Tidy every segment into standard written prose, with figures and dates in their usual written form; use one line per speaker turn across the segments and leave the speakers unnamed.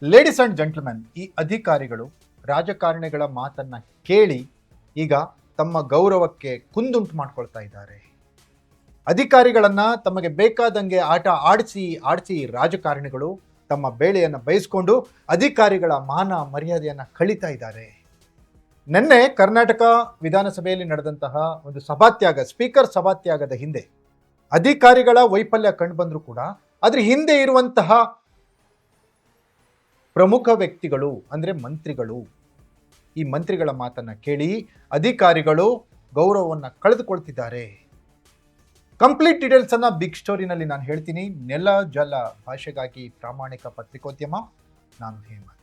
Ladies and gentlemen, ಈ ಅಧಿಕಾರಿಗಳು ರಾಜಕಾರಣಿಗಳ ಮಾತನ್ನ ಕೇಳಿ ಈಗ ತಮ್ಮ ಗೌರವಕ್ಕೆ ಕುಂದುಂಟು ಮಾಡ್ಕೊಳ್ತಾ ಇದ್ದಾರೆ. ಅಧಿಕಾರಿಗಳನ್ನ ತಮಗೆ ಬೇಕಾದಂಗೆ ಆಟ ಆಡಿಸಿ ರಾಜಕಾರಣಿಗಳು ತಮ್ಮ ಬೇಳೆಯನ್ನು ಬಯಸ್ಕೊಂಡು ಅಧಿಕಾರಿಗಳ ಮಾನ ಮರ್ಯಾದೆಯನ್ನು ಕಳೀತಾ ಇದ್ದಾರೆ. ನಿನ್ನೆ ಕರ್ನಾಟಕ ವಿಧಾನಸಭೆಯಲ್ಲಿ ನಡೆದಂತಹ ಒಂದು ಸಭಾತ್ಯಾಗ, ಸ್ಪೀಕರ್ ಸಭಾತ್ಯಾಗದ ಹಿಂದೆ ಅಧಿಕಾರಿಗಳ ವೈಫಲ್ಯ ಕಂಡುಬಂದರೂ ಕೂಡ ಅದ್ರ ಹಿಂದೆ ಇರುವಂತಹ ಪ್ರಮುಖ ವ್ಯಕ್ತಿಗಳು ಅಂದರೆ ಮಂತ್ರಿಗಳು, ಈ ಮಂತ್ರಿಗಳ ಮಾತನ್ನ ಕೇಳಿ ಅಧಿಕಾರಿಗಳು ಗೌರವವನ್ನು ಕಳೆದುಕೊಳ್ತಿದ್ದಾರೆ. ಕಂಪ್ಲೀಟ್ ಡೀಟೇಲ್ಸ್ ಅನ್ನ ಬಿಗ್ ಸ್ಟೋರಿನಲ್ಲಿ ನಾನು ಹೇಳ್ತೀನಿ. ನೆಲ ಜಲ ಭಾಷೆಗಾಗಿ ಪ್ರಾಮಾಣಿಕ ಪತ್ರಿಕೋದ್ಯಮ, ನಾನು ಹೇಮಂತ್.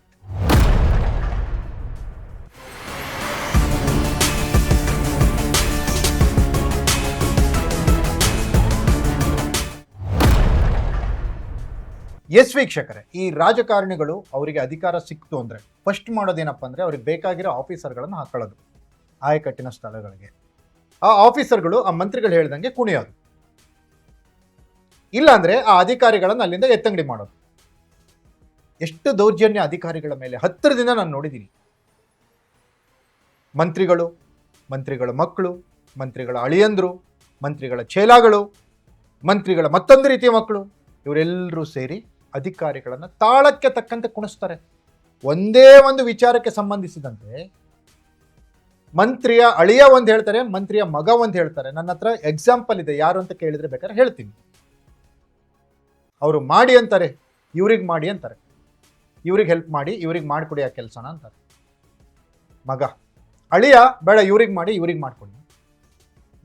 ಎಸ್ ವೀಕ್ಷಕರೇ, ಈ ರಾಜಕಾರಣಿಗಳು ಅವರಿಗೆ ಅಧಿಕಾರ ಸಿಕ್ತು ಅಂದರೆ ಫಸ್ಟ್ ಮಾಡೋದೇನಪ್ಪ ಅಂದರೆ ಅವ್ರಿಗೆ ಬೇಕಾಗಿರೋ ಆಫೀಸರ್ಗಳನ್ನು ಹಾಕೊಳ್ಳೋದು ಆಯಕಟ್ಟಿನ ಸ್ಥಳಗಳಿಗೆ. ಆ ಆಫೀಸರ್ಗಳು ಆ ಮಂತ್ರಿಗಳು ಹೇಳ್ದಂಗೆ ಕುಣಿಯೋದು, ಇಲ್ಲಾಂದ್ರೆ ಆ ಅಧಿಕಾರಿಗಳನ್ನು ಅಲ್ಲಿಂದ ಎತ್ತಂಗಡಿ ಮಾಡೋದು. ಎಷ್ಟು ದೌರ್ಜನ್ಯ ಅಧಿಕಾರಿಗಳ ಮೇಲೆ ಹತ್ತಿರದಿಂದ ನಾನು ನೋಡಿದ್ದೀನಿ. ಮಂತ್ರಿಗಳು, ಮಂತ್ರಿಗಳ ಮಕ್ಕಳು, ಮಂತ್ರಿಗಳ ಅಳಿಯಂದ್ರು, ಮಂತ್ರಿಗಳ ಚೇಲಾಗಳು, ಮಂತ್ರಿಗಳ ಮತ್ತೊಂದು ರೀತಿಯ ಮಕ್ಕಳು, ಇವರೆಲ್ಲರೂ ಸೇರಿ ಅಧಿಕಾರಿಗಳನ್ನು ತಾಳಕ್ಕೆ ತಕ್ಕಂತೆ ಕುಣಿಸ್ತಾರೆ. ಒಂದೇ ಒಂದು ವಿಚಾರಕ್ಕೆ ಸಂಬಂಧಿಸಿದಂತೆ ಮಂತ್ರಿಯ ಅಳಿಯ ಒಂದು ಹೇಳ್ತಾರೆ, ಮಂತ್ರಿಯ ಮಗ ಒಂದು ಹೇಳ್ತಾರೆ. ನನ್ನ ಹತ್ರ ಎಕ್ಸಾಂಪಲ್ ಇದೆ, ಯಾರು ಅಂತ ಕೇಳಿದ್ರೆ ಬೇಕಾದ್ರೆ ಹೇಳ್ತೀನಿ. ಅವರು ಮಾಡಿ ಅಂತಾರೆ, ಇವ್ರಿಗೆ ಮಾಡಿ ಅಂತಾರೆ, ಇವ್ರಿಗೆ ಹೆಲ್ಪ್ ಮಾಡಿ, ಇವ್ರಿಗೆ ಮಾಡಿಕೊಡಿ ಆ ಕೆಲಸನ ಅಂತಾರೆ. ಮಗ ಅಳಿಯ ಬೇಡ, ಇವ್ರಿಗೆ ಮಾಡಿ, ಇವ್ರಿಗೆ ಮಾಡ್ಕೊಡಿ.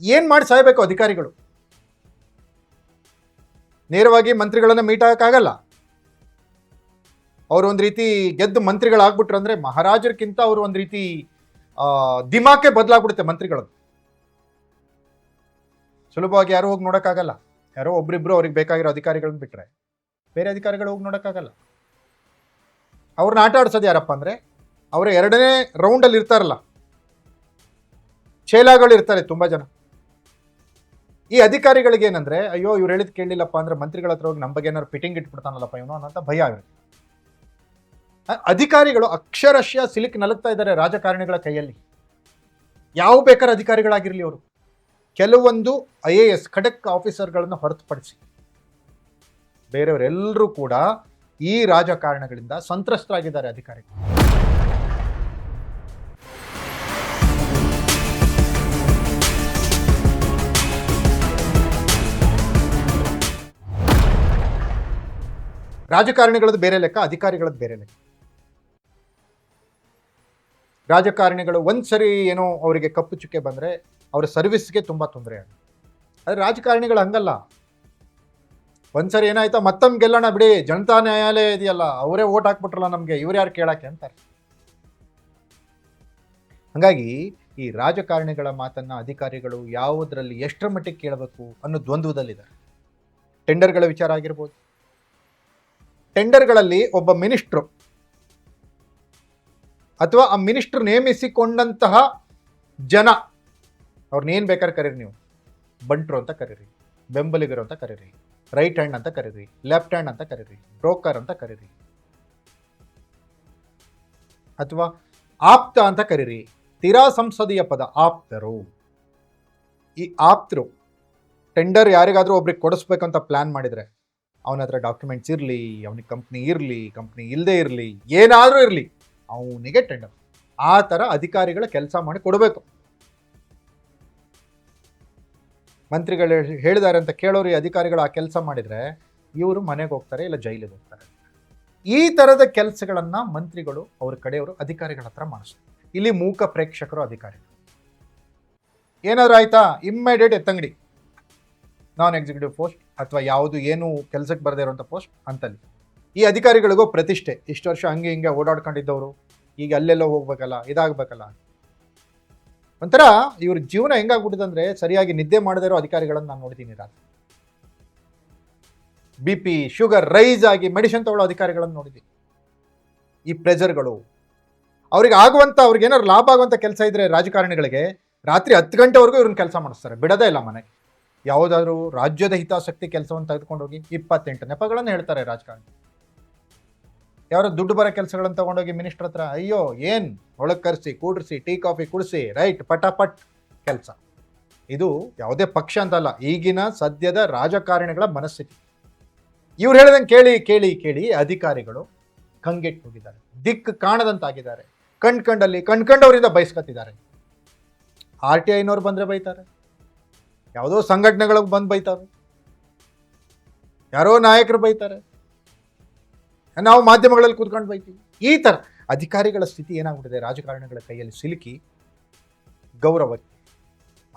ಏನ್ ಮಾಡಿ ಸಾಯ್ಬೇಕು ಅಧಿಕಾರಿಗಳು? ನೇರವಾಗಿ ಮಂತ್ರಿಗಳನ್ನ ಮೀಟ್ ಆಗಕ್ಕಾಗಲ್ಲ. ಅವರು ಒಂದು ರೀತಿ ಗೆದ್ದು ಮಂತ್ರಿಗಳಾಗ್ಬಿಟ್ರು ಅಂದ್ರೆ ಮಹಾರಾಜರಿಗಿಂತ ಅವರು ಒಂದು ರೀತಿ ದಿಮಾಕೆ ಬದಲಾಗ್ಬಿಡುತ್ತೆ ಮಂತ್ರಿಗಳದ್ದು. ಸುಲಭವಾಗಿ ಯಾರು ಹೋಗಿ ನೋಡೋಕ್ಕಾಗಲ್ಲ. ಯಾರೋ ಒಬ್ರಿಬ್ರು ಅವ್ರಿಗೆ ಬೇಕಾಗಿರೋ ಅಧಿಕಾರಿಗಳನ್ನ ಬಿಟ್ರೆ ಬೇರೆ ಅಧಿಕಾರಿಗಳು ಹೋಗಿ ನೋಡೋಕ್ಕಾಗಲ್ಲ. ಅವ್ರನ್ನ ಆಟ ಆಡ್ಸೋದು ಯಾರಪ್ಪ ಅಂದ್ರೆ ಅವರ ಎರಡನೇ ರೌಂಡಲ್ಲಿ ಇರ್ತಾರಲ್ಲ, ಚೇಲಾಗಳು ಇರ್ತಾರೆ ತುಂಬಾ ಜನ. ಈ ಅಧಿಕಾರಿಗಳಿಗೆ ಏನಂದ್ರೆ, ಅಯ್ಯೋ ಇವ್ರು ಹೇಳಿದ್ ಕೇಳಲಿಲ್ಲಪ್ಪ ಅಂದ್ರೆ ಮಂತ್ರಿಗಳ ಹತ್ರ ಹೋಗಿ ನಮ್ಮ ಬಗ್ಗೆ ಏನಾದ್ರು ಫಿಟ್ಟಿಂಗ್ ಇಟ್ಬಿಡ್ತಾನಲ್ಲಪ್ಪ ಇವನು ಅನ್ನೋಂಥ ಭಯ ಆಗುತ್ತೆ. ಅಧಿಕಾರಿಗಳು ಅಕ್ಷರಶಃ ಸಿಲುಕಿ ನಲಗ್ತಾ ಇದ್ದಾರೆ ರಾಜಕಾರಣಿಗಳ ಕೈಯಲ್ಲಿ. ಯಾವ ಬೇಕಾದ್ರೆ ಅಧಿಕಾರಿಗಳಾಗಿರ್ಲಿ ಅವರು. ಕೆಲವೊಂದು IAS ಖಡಕ್ ಆಫೀಸರ್ಗಳನ್ನು ಹೊರತುಪಡಿಸಿ ಬೇರೆಯವರೆಲ್ಲರೂ ಕೂಡ ಈ ರಾಜಕಾರಣಗಳಿಂದ ಸಂತ್ರಸ್ತರಾಗಿದ್ದಾರೆ ಅಧಿಕಾರಿಗಳು. ರಾಜಕಾರಣಿಗಳದ್ದು ಬೇರೆ ಲೆಕ್ಕ, ಅಧಿಕಾರಿಗಳದ್ದು ಬೇರೆ ಲೆಕ್ಕ. ರಾಜಕಾರಣಿಗಳು ಒಂದ್ಸರಿ ಏನೋ ಅವರಿಗೆ ಕಪ್ಪು ಚುಕ್ಕೆ ಬಂದ್ರೆ ಅವರ ಸರ್ವಿಸ್ಗೆ ತುಂಬಾ ತೊಂದರೆ ಆಗುತ್ತೆ. ಆದರೆ ರಾಜಕಾರಣಿಗಳು ಹಂಗಲ್ಲ. ಒಂದ್ಸರಿ ಏನಾಯ್ತಾ ಮತ್ತೊಮ್ಮೆ ಗೆಲ್ಲೋಣ ಬಿಡಿ, ಜನತಾ ನ್ಯಾಯಾಲಯ ಇದೆಯಲ್ಲ, ಅವರೇ ಓಟ್ ಹಾಕ್ಬಿಟ್ರಲ್ಲ ನಮಗೆ, ಇವ್ರು ಯಾರು ಕೇಳಕ್ಕೆ ಅಂತಾರೆ. ಹಾಗಾಗಿ ಈ ರಾಜಕಾರಣಿಗಳ ಮಾತನ್ನ ಅಧಿಕಾರಿಗಳು ಯಾವುದರಲ್ಲಿ ಎಷ್ಟರ ಮಟ್ಟಿಗೆ ಕೇಳಬೇಕು ಅನ್ನೋ ದ್ವಂದ್ವದಲ್ಲಿದ್ದಾರೆ. ಟೆಂಡರ್ಗಳ ವಿಚಾರ ಆಗಿರ್ಬೋದು. ಟೆಂಡರ್ಗಳಲ್ಲಿ ಒಬ್ಬ ಮಿನಿಸ್ಟ್ರು ಅಥವಾ ಆ ಮಿನಿಸ್ಟರ್ ನೇಮಿಸಿಕೊಂಡಂತಹ ಜನ, ಅವ್ರನ್ನೇನು ಬೇಕಾದ್ರೆ ಕರೀರಿ, ನೀವು ಬಂಟ್ರು ಅಂತ ಕರೀರಿ, ಬೆಂಬಲಿಗರು ಅಂತ ಕರೀರಿ, ರೈಟ್ ಹ್ಯಾಂಡ್ ಅಂತ ಕರೀರಿ, ಲೆಫ್ಟ್ ಹ್ಯಾಂಡ್ ಅಂತ ಕರೀರಿ, ಬ್ರೋಕರ್ ಅಂತ ಕರೀರಿ, ಅಥವಾ ಆಪ್ತ ಅಂತ ಕರೀರಿ. ತೀರಾ ಸಂಸದೀಯ ಪದ ಆಪ್ತರು. ಈ ಆಪ್ತರು ಟೆಂಡರ್ ಯಾರಿಗಾದ್ರೂ ಒಬ್ರಿಗೆ ಕೊಡಿಸ್ಬೇಕಂತ ಪ್ಲಾನ್ ಮಾಡಿದ್ರೆ ಅವನ ಹತ್ರ ಡಾಕ್ಯುಮೆಂಟ್ಸ್ ಇರಲಿ, ಅವನಿಗೆ ಕಂಪ್ನಿ ಇರಲಿ, ಕಂಪ್ನಿ ಇಲ್ಲದೆ ಇರಲಿ, ಏನಾದರೂ ಇರಲಿ, ಅವನಿಗೆ ಟೆಂಡರ್. ಆ ಥರ ಅಧಿಕಾರಿಗಳ ಕೆಲಸ ಮಾಡಿ ಕೊಡಬೇಕು. ಮಂತ್ರಿಗಳು ಹೇಳಿದ್ದಾರೆ ಅಂತ ಕೇಳೋರು ಈ ಅಧಿಕಾರಿಗಳು ಆ ಕೆಲಸ ಮಾಡಿದರೆ ಇವರು ಮನೆಗೆ ಹೋಗ್ತಾರೆ, ಇಲ್ಲ ಜೈಲಿಗೆ ಹೋಗ್ತಾರೆ. ಈ ಥರದ ಕೆಲಸಗಳನ್ನು ಮಂತ್ರಿಗಳು ಅವ್ರ ಕಡೆಯವರು ಅಧಿಕಾರಿಗಳ ಹತ್ರ ಮಾಡಿಸ್ತಾರೆ. ಇಲ್ಲಿ ಮೂಕ ಪ್ರೇಕ್ಷಕರು ಅಧಿಕಾರಿಗಳು. ಏನಾದರೂ ಆಯ್ತಾ ಇಮ್ಮಿಡಿಯೇಟ್ ಎತ್ತಂಗಡಿ, ನಾನ್ ಎಕ್ಸಿಕ್ಯೂಟಿವ್ ಪೋಸ್ಟ್ ಅಥವಾ ಯಾವುದು ಏನು ಕೆಲಸಕ್ಕೆ ಬರದೇ ಇರುವಂಥ ಪೋಸ್ಟ್ ಅಂತಲ್ಲಿ. ಈ ಅಧಿಕಾರಿಗಳಿಗೂ ಪ್ರತಿಷ್ಠೆ. ಇಷ್ಟು ವರ್ಷ ಹಂಗೆ ಹಿಂಗೆ ಓಡಾಡ್ಕೊಂಡಿದ್ದವರು ಈಗ ಅಲ್ಲೆಲ್ಲೋ ಹೋಗ್ಬೇಕಲ್ಲ, ಇದಾಗಬೇಕಲ್ಲ. ಒಂಥರ ಇವ್ರ ಜೀವನ ಹೆಂಗಾಗ್ಬಿಟ್ಟಿದೆ ಅಂದರೆ ಸರಿಯಾಗಿ ನಿದ್ದೆ ಮಾಡದೇ ಇರೋ ಅಧಿಕಾರಿಗಳನ್ನು ನಾನು ನೋಡ್ತೀನಿ. ರಾತ್ರಿ BP ಶುಗರ್ ರೈಸ್ ಆಗಿ ಮೆಡಿಸಿನ್ ತಗೊಳ್ಳೋ ಅಧಿಕಾರಿಗಳನ್ನು ನೋಡಿದ್ದೀನಿ. ಈ ಪ್ರೆಜರ್ಗಳು ಅವ್ರಿಗೆ ಆಗುವಂಥ, ಅವ್ರಿಗೆ ಏನಾದ್ರು ಲಾಭ ಆಗುವಂಥ ಕೆಲಸ ಇದ್ರೆ ರಾಜಕಾರಣಿಗಳಿಗೆ ರಾತ್ರಿ 10 ಗಂಟೆವರೆಗೂ ಇವ್ರನ್ನ ಕೆಲಸ ಮಾಡಿಸ್ತಾರೆ, ಬಿಡೋದೇ ಇಲ್ಲ ಮನೆಗೆ. ಯಾವುದಾದ್ರೂ ರಾಜ್ಯದ ಹಿತಾಸಕ್ತಿ ಕೆಲಸವನ್ನು ತೆಗೆದುಕೊಂಡು ಹೋಗಿ 28 ನೆಪಗಳನ್ನು ಹೇಳ್ತಾರೆ ರಾಜಕಾರಣಿ. ಯಾರೋ ದುಡ್ಡು ಬರೋ ಕೆಲಸಗಳನ್ನು ತಗೊಂಡೋಗಿ ಮಿನಿಸ್ಟರ್ ಹತ್ರ ಅಯ್ಯೋ ಏನು ಒಳಗೆ ಕರೆಸಿ ಕೂಡ್ರಿಸಿ ಟೀ ಕಾಫಿ ಕುಡಿಸಿ ರೈಟ್ ಪಟಾಪಟ್ ಕೆಲಸ. ಇದು ಯಾವುದೇ ಪಕ್ಷ ಅಂತಲ್ಲ, ಈಗಿನ ಸದ್ಯದ ರಾಜಕಾರಣಿಗಳ ಮನಸ್ಥಿತಿ. ಇವ್ರು ಹೇಳ್ದಂಗೆ ಕೇಳಿ ಕೇಳಿ ಕೇಳಿ ಅಧಿಕಾರಿಗಳು ಕಂಗೆಟ್ಟು ಹೋಗಿದ್ದಾರೆ, ದಿಕ್ಕು ಕಾಣದಂತಾಗಿದ್ದಾರೆ, ಕಣ್ಕಂಡವರಿಂದ ಬಯಸ್ಕೊತಿದ್ದಾರೆ. RTIನವ್ರು ಬಂದರೆ ಬೈತಾರೆ, ಯಾವುದೋ ಸಂಘಟನೆಗಳಿಗೆ ಬಂದು ಬೈತಾರೆ, ಯಾರೋ ನಾಯಕರು ಬೈತಾರೆ, ನಾವು ಮಾಧ್ಯಮಗಳಲ್ಲಿ ಕೂತ್ಕೊಂಡು ಬೈತೀವಿ. ಈ ಥರ ಅಧಿಕಾರಿಗಳ ಸ್ಥಿತಿ ಏನಾಗ್ಬಿಟ್ಟಿದೆ, ರಾಜಕಾರಣಿಗಳ ಕೈಯಲ್ಲಿ ಸಿಲುಕಿ ಗೌರವಕ್ಕೆ,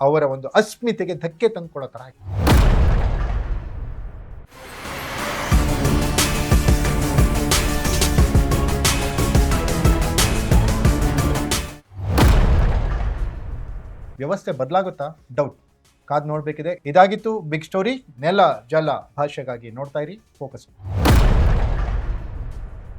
ಅವರ ಒಂದು ಅಸ್ಮಿತೆಗೆ ಧಕ್ಕೆ ತಂದುಕೊಳ್ಳೋ ಥರ ಆಗಿದೆ. ವ್ಯವಸ್ಥೆ ಬದಲಾಗುತ್ತಾ? ಡೌಟ್. ಕಾದು ನೋಡಬೇಕಿದೆ. ಇದಾಗಿತ್ತು ಬಿಗ್ ಸ್ಟೋರಿ. ನೆಲ ಜಲ ಭಾಷೆಗಾಗಿ ನೋಡ್ತಾ ಇರಿ ಫೋಕಸ್.